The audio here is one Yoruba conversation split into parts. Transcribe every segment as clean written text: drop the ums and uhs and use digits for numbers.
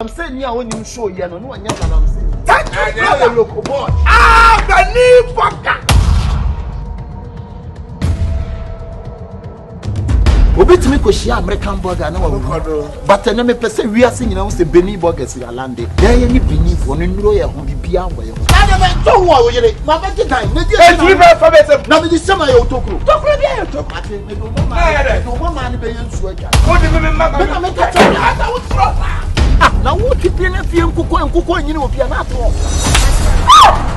I'm saying yeah when you show you no one I'm saying. Thank you, brother. Local boy. Benni Borga. Obi timi ko share American burger na wa. But na me pese wi ase nyina wo se Benni burger si alande. Dey ni Benni fo no nduro ye ho bibia ngwa ye. Na me to wo wo yere. Ma be time. Na di. E ti be fa be se. Na me di sema ye otokuro. Tokuro bia ye tokuro. Ate me do mo ma. Do mo ma ni be ye nsu aja. Wo di me ma. Me na me ta to. Ata wo tro. Na wo ti bi na fie nkukọ nyine obi na ato.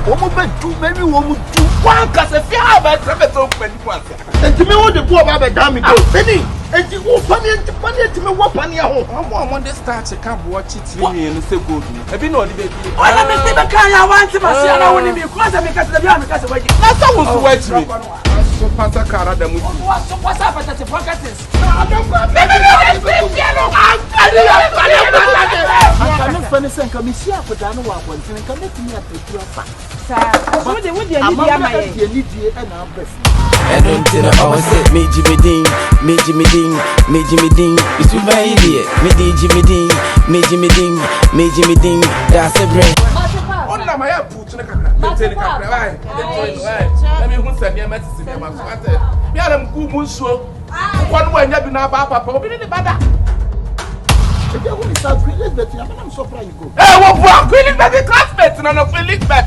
Wo mo be du me wi wo mo du. Wan ka se fia ba se be to Benni kwanse. Enti me wo de bo ba be da me go. Benni, enti wo pani enti me wo pani ho. Omo de start ka bo chitiri ni no se gold no. Ebi no de be bi. Ona me se be kan ya wanti ma se na woni mi kwa se me ka se bi am ka se waji. Na sa wo so wachiri. So pata kara da mu. Wo so kwasa fata te pockets. Aka fani sen ka mi si akoda no wa kwantene ka metimi apetu afa. Sa, so de wo de ni dia maye. Ni die e na abasi. I don't tell her all set me Jimmy Dean. It's too bad idiot. Me Jimmy Dean. That's a brain. Onna ma ya putu ne kakra. Tete ne kakra. Ai. Na me hu se me ma tisi me ma so ate. Me ara mku mu nsuo. Kwa no anya bi na ba papa. Obi ne bada. Ebi wo ni sa Elizabeth ya na so fra you go. Eh wo bu Elizabeth classmate na no Elizabeth.